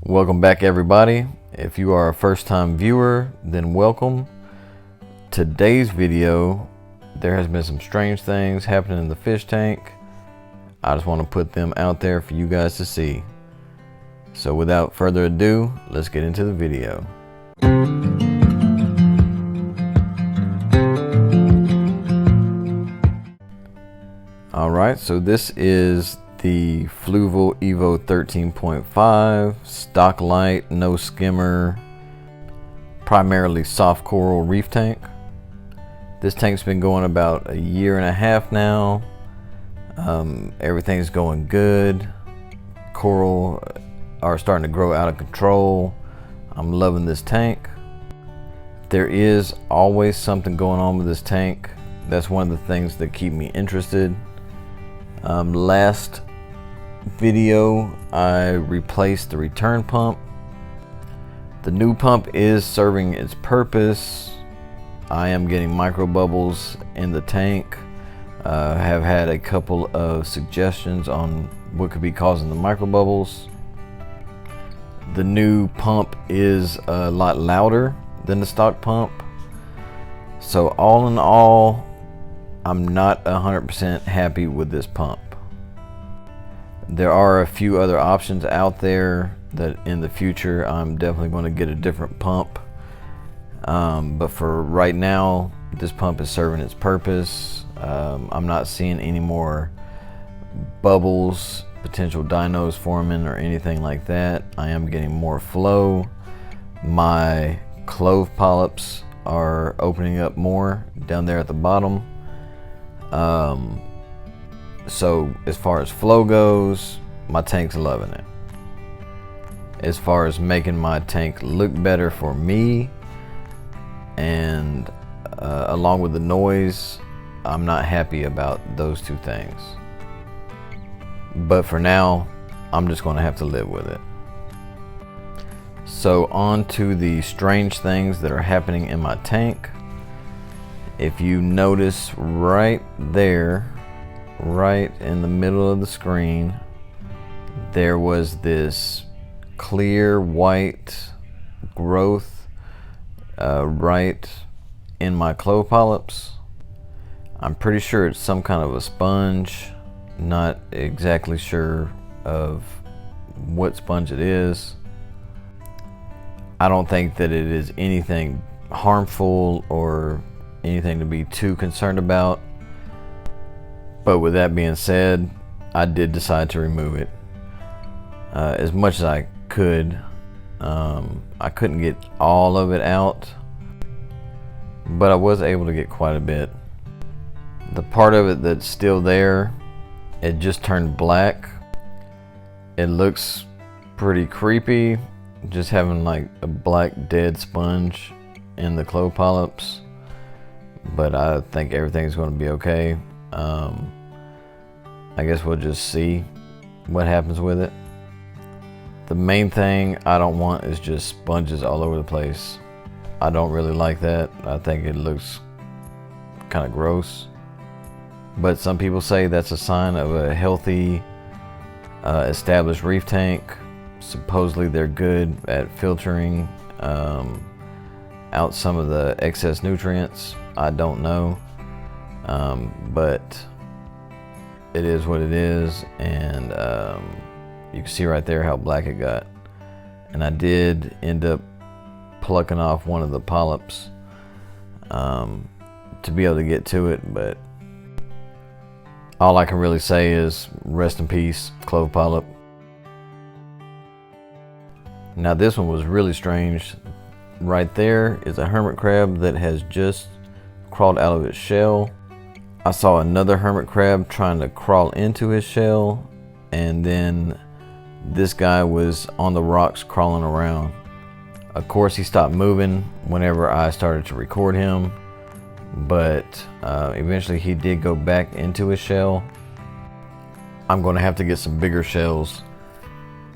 Welcome back, everybody. If you are a first-time viewer, then welcome. Today's video, there has been some strange things happening in the fish tank. I just want to put them out there for you guys to see. So without further ado, let's get into the video. Alright, so this is the Fluval Evo 13.5 stock light, no skimmer, primarily soft coral reef tank. This tank's been going about a year and a half now. Everything's going good. Coral are starting to grow out of control. I'm loving this tank. There is always something going on with this tank. That's one of the things that keep me interested. Last video I replaced the return pump. The new pump is serving its purpose. I am getting micro bubbles in the tank. Have had a couple of suggestions on what could be causing the micro bubbles. The new pump is a lot louder than the stock pump, so all in all, I'm not 100% happy with this pump. There are a few other options out there that in the future I'm definitely going to get a different pump, but for right now this pump is serving its purpose. I'm not seeing any more bubbles, potential dinos forming or anything like that. I am getting more flow. My clove polyps are opening up more down there at the bottom. So as far as flow goes, my tank's loving it. As far as making my tank look better for me and along with the noise, I'm not happy about those two things. But for now, I'm just going to have to live with it. So on to the strange things that are happening in my tank. If you notice right there, right in the middle of the screen, there was this clear white growth right in my clove polyps. I'm pretty sure it's some kind of a sponge. Not exactly sure of what sponge it is. I don't think that it is anything harmful or anything to be too concerned about. But with that being said, I did decide to remove it as much as I could. I couldn't get all of it out, but I was able to get quite a bit. The part of it that's still there, it just turned black. It looks pretty creepy, just having like a black dead sponge in the clove polyps, but I think everything's going to be okay. I guess we'll just see what happens with it. The main thing I don't want is just sponges all over the place. I don't really like that. I think it looks kind of gross. But some people say that's a sign of a healthy, established reef tank. Supposedly they're good at filtering out some of the excess nutrients. I don't know. But it is what it is, and you can see right there how black it got. And I did end up plucking off one of the polyps to be able to get to it, but all I can really say is rest in peace, clove polyp. Now this one was really strange. Right there is a hermit crab that has just crawled out of its shell. I saw another hermit crab trying to crawl into his shell, and then this guy was on the rocks crawling around. Of course he stopped moving whenever I started to record him, but eventually he did go back into his shell. I'm going to have to get some bigger shells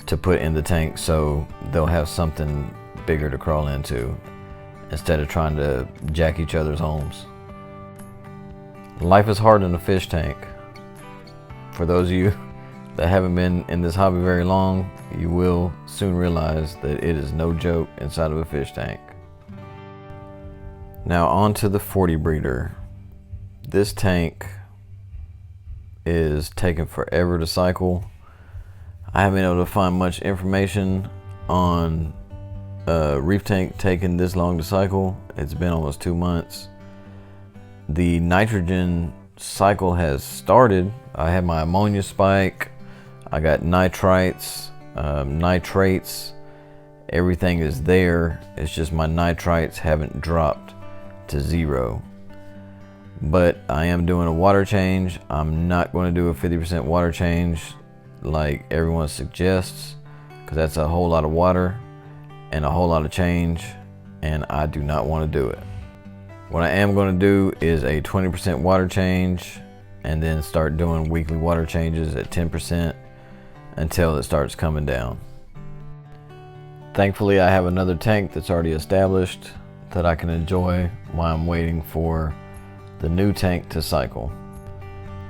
to put in the tank so they'll have something bigger to crawl into instead of trying to jack each other's homes. Life is hard in a fish tank. For those of you that haven't been in this hobby very long, you will soon realize that it is no joke inside of a fish tank. Now on to the 40 breeder. This tank is taking forever to cycle. I haven't been able to find much information on a reef tank taking this long to cycle. It's been almost 2 months. The nitrogen cycle has started. I have my ammonia spike, I got nitrites, nitrates, everything is there. It's just my nitrites haven't dropped to 0. But I am doing a water change. I'm not going to do a 50% water change like everyone suggests, because that's a whole lot of water and a whole lot of change, and I do not want to do it. What I am going to do is a 20% water change, and then start doing weekly water changes at 10% until it starts coming down. Thankfully, I have another tank that's already established that I can enjoy while I'm waiting for the new tank to cycle.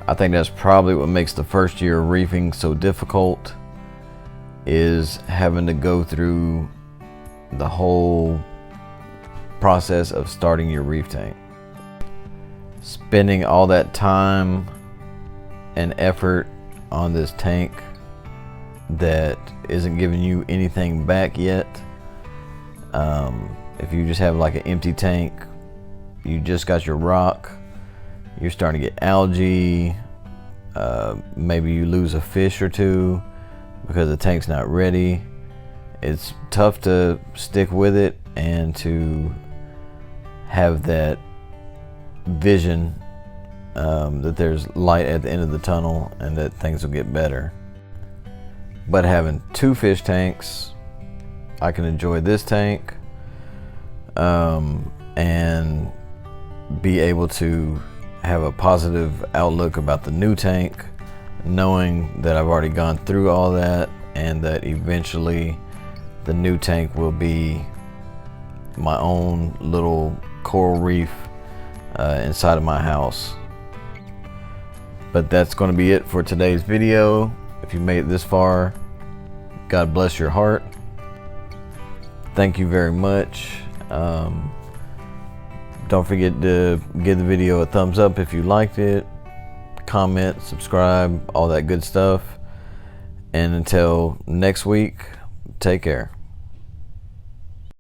I think that's probably what makes the first year of reefing so difficult, is having to go through the whole process of starting your reef tank. Spending all that time and effort on this tank that isn't giving you anything back yet. If you just have like an empty tank, you just got your rock, you're starting to get algae, maybe you lose a fish or two because the tank's not ready. It's tough to stick with it and to have that vision that there's light at the end of the tunnel and that things will get better. But having 2 fish tanks, I can enjoy this tank and be able to have a positive outlook about the new tank, knowing that I've already gone through all that and that eventually the new tank will be my own little coral reef inside of my house. But that's going to be it for today's video. If you made it this far, God bless your heart. Thank you very much. Don't forget to give the video a thumbs up if you liked it, comment, subscribe, all that good stuff. And until next week, take care.